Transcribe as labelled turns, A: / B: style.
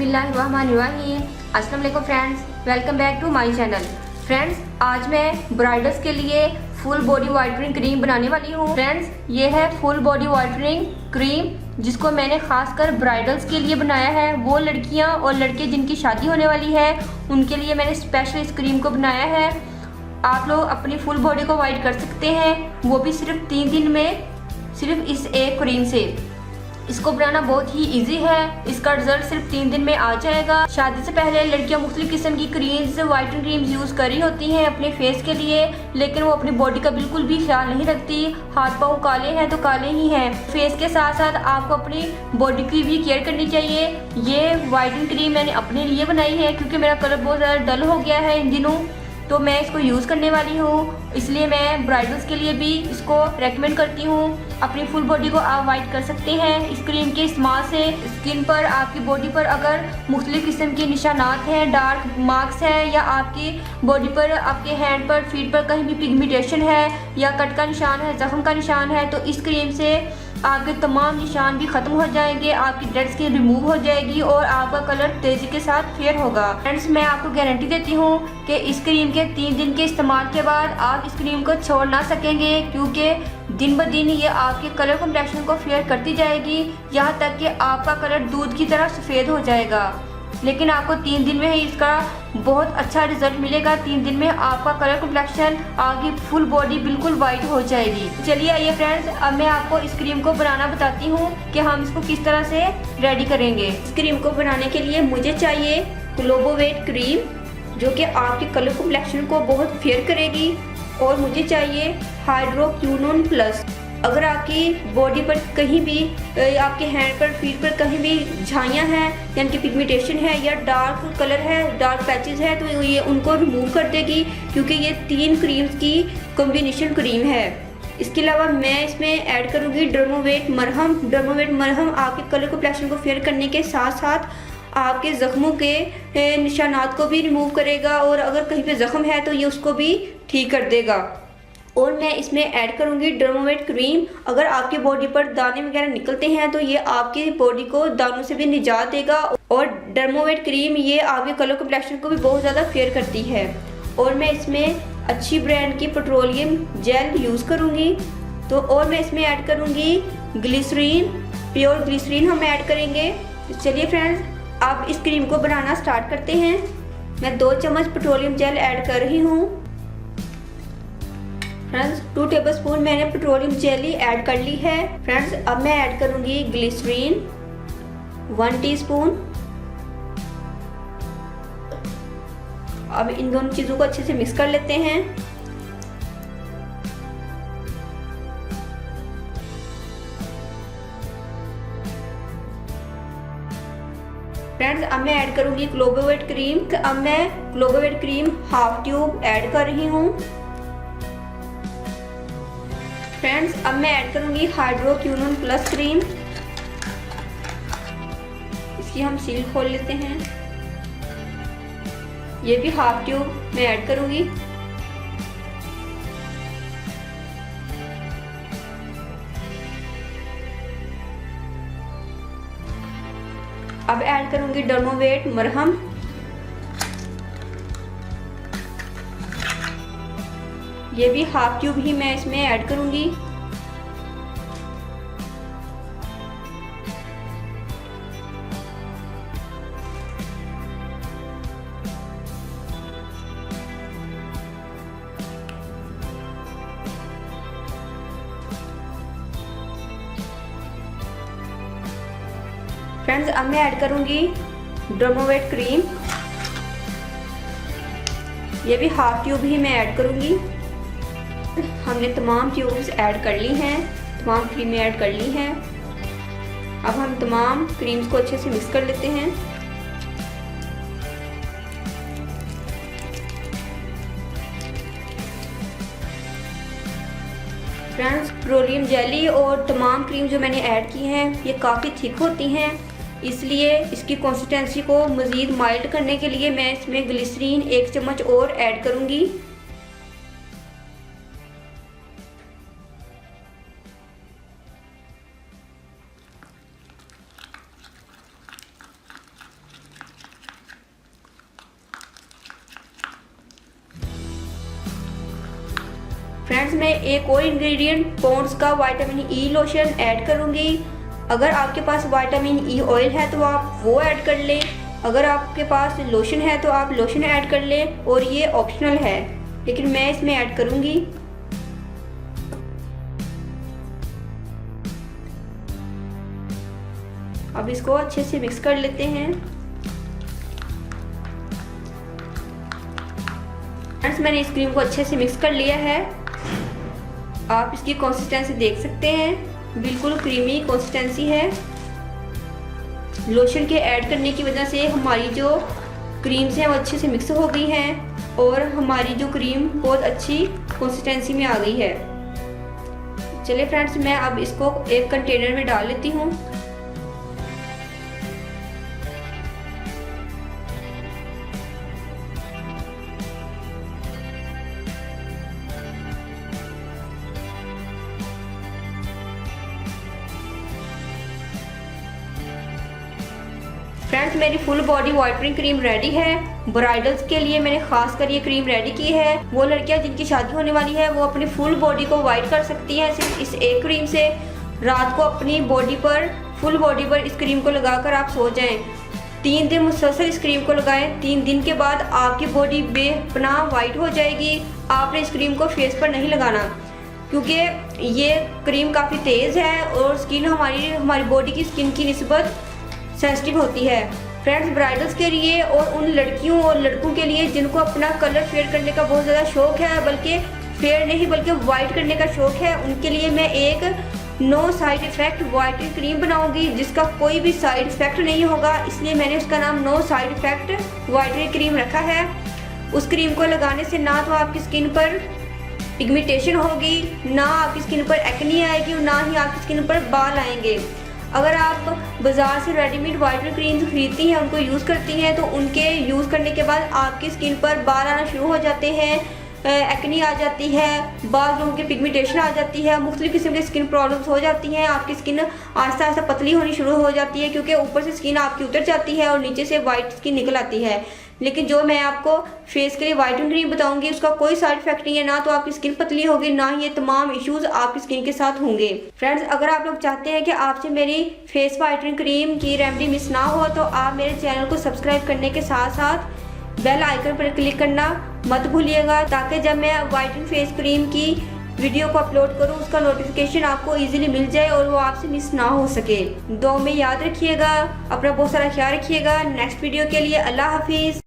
A: बिस्मिल्लाहिर्रहमानिर्रहीम। अस्सलाम वालेकुम friends, welcome back to my channel. Friends, आज मैं ब्राइडल्स के लिए फुल बॉडी वाइटनिंग क्रीम बनाने वाली हूँ। फ्रेंड्स, ये है फुल बॉडी वाइटनिंग क्रीम जिसको मैंने खासकर ब्राइडल्स के लिए बनाया है। वो लड़कियाँ और लड़के जिनकी शादी होने वाली है उनके लिए मैंने स्पेशल इस क्रीम को बनाया है। आप लोग अपनी फुल बॉडी को वाइट कर सकते हैं, वो भी सिर्फ 3 दिन में, सिर्फ इस एक क्रीम से। इसको बनाना बहुत ही इजी है, इसका रिजल्ट सिर्फ 3 दिन में आ जाएगा। शादी से पहले लड़कियां मुख्तलिफ किस्म की क्रीम्स, वाइटनिंग क्रीम्स यूज़ कर रही होती हैं अपने फेस के लिए, लेकिन वो अपनी बॉडी का बिल्कुल भी ख्याल नहीं रखती। हाथ पाँव काले हैं तो काले ही हैं। फेस के साथ साथ आपको अपनी बॉडी की भी केयर करनी चाहिए। ये वाइटनिंग क्रीम मैंने अपने लिए बनाई है क्योंकि मेरा कलर बहुत ज़्यादा डल हो गया है इन दिनों, तो मैं इसको यूज़ करने वाली हूँ। इसलिए मैं ब्राइडल्स के लिए भी इसको रेकमेंड करती हूँ। अपनी फुल बॉडी को आप वाइट कर सकते हैं इस क्रीम के इस्तेमाल से। स्किन पर, आपकी बॉडी पर अगर मुख्तलिफ किस्म के निशानात हैं, डार्क मार्क्स हैं, या आपकी बॉडी पर, आपके हैंड पर, फीट पर कहीं भी पिगमेंटेशन है या कट का निशान है, जख्म का निशान है, तो इस क्रीम से आपके तमाम निशान भी ख़त्म हो जाएंगे, आपकी डेड स्किन रिमूव हो जाएगी और आपका कलर तेज़ी के साथ फेयर होगा। फ्रेंड्स, मैं आपको गारंटी देती हूँ कि इस क्रीम के 3 दिन के इस्तेमाल के बाद आप इस क्रीम को छोड़ ना सकेंगे, क्योंकि दिन ब दिन ये आपके कलर कॉम्प्लेक्शन को फेयर करती जाएगी, यहाँ तक कि आपका कलर दूध की तरह सफ़ेद हो जाएगा। लेकिन आपको 3 दिन में ही इसका बहुत अच्छा रिजल्ट मिलेगा। 3 दिन में आपका कलर कॉम्प्लेक्शन, आपकी फुल बॉडी बिल्कुल वाइट हो जाएगी। चलिए आइए फ्रेंड्स, अब मैं आपको इस क्रीम को बनाना बताती हूँ कि हम इसको किस तरह से रेडी करेंगे। इस क्रीम को बनाने के लिए मुझे चाहिए ग्लोबोवेट क्रीम जो कि आपके कलर कॉम्प्लेक्शन को बहुत फेयर करेगी, और मुझे चाहिए हाइड्रोक्विनोन प्लस। अगर आपकी बॉडी पर कहीं भी, आपके हैंड पर, फीट पर कहीं भी झाइयाँ हैं, यानी कि पिगमेंटेशन है या डार्क कलर है, डार्क पैचेस है, तो ये उनको रिमूव कर देगी, क्योंकि ये 3 क्रीम्स की कॉम्बिनेशन क्रीम है। इसके अलावा मैं इसमें ऐड करूँगी डर्मोवेट मरहम। डर्मोवेट मरहम आपके कलर कॉम्प्लेक्शन को फेयर करने के साथ साथ आपके ज़ख्मों के निशानात को भी रिमूव करेगा, और अगर कहीं पे ज़ख्म है तो ये उसको भी ठीक कर देगा। और मैं इसमें ऐड करूँगी डर्मोवेट क्रीम। अगर आपकी बॉडी पर दाने वगैरह निकलते हैं तो ये आपकी बॉडी को दानों से भी निजात देगा, और डर्मोवेट क्रीम ये आपके कलर कॉम्प्लेक्शन को भी बहुत ज़्यादा फेयर करती है। और मैं इसमें अच्छी ब्रांड की पेट्रोलियम जेल यूज़ करूँगी। तो और मैं इसमें ऐड करूँगी ग्लिसरीन, प्योर ग्लिसरीन हम ऐड करेंगे। तो चलिए फ्रेंड्स, अब इस क्रीम को बनाना स्टार्ट करते हैं। मैं 2 चम्मच पेट्रोलियम जेल ऐड कर रही हूँ। फ्रेंड्स, 2 टेबलस्पून मैंने पेट्रोलियम जेली ऐड कर ली है। फ्रेंड्स, अब मैं ऐड करूंगी ग्लिसरीन 1 टीस्पून। अब इन दोनों चीज़ों को अच्छे से मिक्स कर लेते हैं। फ्रेंड्स, अब मैं ऐड करूंगी ग्लोबोवेट क्रीम। अब मैं ग्लोबोवेट क्रीम हाफ ट्यूब ऐड कर रही हूँ। फ्रेंड्स, अब मैं ऐड करूंगी हाइड्रोक्विनोन प्लस क्रीम। इसकी हम सील खोल लेते हैं। ये भी हाफ ट्यूब मैं ऐड करूंगी। अब ऐड करूंगी डर्मोवेट मरहम। ये भी हाफ ट्यूब ही मैं इसमें ऐड करूंगी। फ्रेंड्स, अब मैं ऐड करूंगी डर्मोवेट क्रीम। ये भी हाफ ट्यूब ही मैं ऐड करूंगी। हमने तमाम ट्यूब्स ऐड कर ली हैं, तमाम क्रीमें ऐड कर ली हैं। अब हम तमाम क्रीम्स को अच्छे से मिक्स कर लेते हैं। फ्रेंड्स, पेट्रोलियम जेली और तमाम क्रीम जो मैंने ऐड की हैं ये काफ़ी थिक होती हैं, इसलिए इसकी कंसिस्टेंसी को मज़ीद माइल्ड करने के लिए मैं इसमें ग्लिसरीन 1 चम्मच और ऐड करूँगी। फ्रेंड्स मैं एक और इंग्रेडिएंट पॉन्ड्स का विटामिन ई लोशन ऐड करूँगी। अगर आपके पास विटामिन ई ऑयल है तो आप वो ऐड कर लें, अगर आपके पास लोशन है तो आप लोशन ऐड कर लें, और ये ऑप्शनल है लेकिन मैं इसमें ऐड करूँगी। अब इसको अच्छे से मिक्स कर लेते हैं। फ्रेंड्स मैंने इस क्रीम को अच्छे से मिक्स कर लिया है। आप इसकी कंसिस्टेंसी देख सकते हैं, बिल्कुल क्रीमी कंसिस्टेंसी है। लोशन के ऐड करने की वजह से हमारी जो क्रीम्स हैं वो अच्छे से मिक्स हो गई हैं और हमारी जो क्रीम बहुत अच्छी कंसिस्टेंसी में आ गई है। चलिए फ्रेंड्स मैं अब इसको एक कंटेनर में डाल लेती हूँ। फ्रेंड्स मेरी full body whitening cream ready है। ब्राइडल्स के लिए मैंने खास कर ये क्रीम रेडी की है। वो लड़कियां जिनकी शादी होने वाली है वो अपनी फुल बॉडी को वाइट कर सकती हैं सिर्फ इस एक क्रीम से। रात को अपनी बॉडी पर, फुल बॉडी पर इस क्रीम को लगाकर आप सो जाएं। 3 दिन मुसलसल इस क्रीम को लगाएं। 3 दिन के बाद आपकी बॉडी बेपनाह वाइट हो जाएगी। आपने इस क्रीम को फेस पर नहीं लगाना क्योंकि ये क्रीम काफ़ी तेज़ है और स्किन हमारी बॉडी की स्किन की निस्बत सेंसिटिव होती है। फ्रेंड्स ब्राइडल्स के लिए और उन लड़कियों और लड़कों के लिए जिनको अपना कलर फेड करने का बहुत ज़्यादा शौक है, बल्कि फेड नहीं बल्कि वाइट करने का शौक है, उनके लिए मैं एक no side effect whitening cream बनाऊंगी जिसका कोई भी साइड इफ़ेक्ट नहीं होगा। इसलिए मैंने उसका नाम no side effect whitening cream रखा है। उस क्रीम को लगाने से ना तो आपकी स्किन पर पिगमेंटेशन होगी, ना आपकी स्किन पर एक्ने आएगी और ना ही आपकी स्किन पर बाल आएंगे। अगर आप बाज़ार से रेडीमेड वाइटनिंग क्रीम्स खरीदती हैं, उनको यूज़ करती हैं, तो उनके यूज़ करने के बाद आपकी स्किन पर बाल आना शुरू हो जाते हैं, एक्ने आ जाती है, बाल लोगों की पिगमेंटेशन आ जाती है, मुख्तलिफ किस्म की स्किन प्रॉब्लम्स हो जाती हैं। आपकी स्किन आहिस्ता आहिस्ता पतली होनी शुरू हो जाती है क्योंकि ऊपर से स्किन आपकी उतर जाती है और नीचे से वाइट स्किन निकल आती है। लेकिन जो मैं आपको फेस के लिए वाइटनिंग क्रीम बताऊंगी उसका कोई साइड इफेक्ट नहीं है, ना तो आपकी स्किन पतली होगी ना ही ये तमाम इश्यूज आपकी स्किन के साथ होंगे। फ्रेंड्स अगर आप लोग चाहते हैं कि आपसे मेरी फेस वाइटनिंग क्रीम की रेमेडी मिस ना हो तो आप मेरे चैनल को सब्सक्राइब करने के साथ साथ बेल आइकन पर क्लिक करना मत भूलिएगा, ताकि जब मैं वाइटनिंग फेस क्रीम की वीडियो को अपलोड करूं उसका नोटिफिकेशन आपको इजीली मिल जाए और वो आपसे मिस ना हो सके। दुआ में याद रखिएगा, अपना बहुत सारा ख्याल रखिएगा। नेक्स्ट वीडियो के लिए अल्लाह हाफिज़।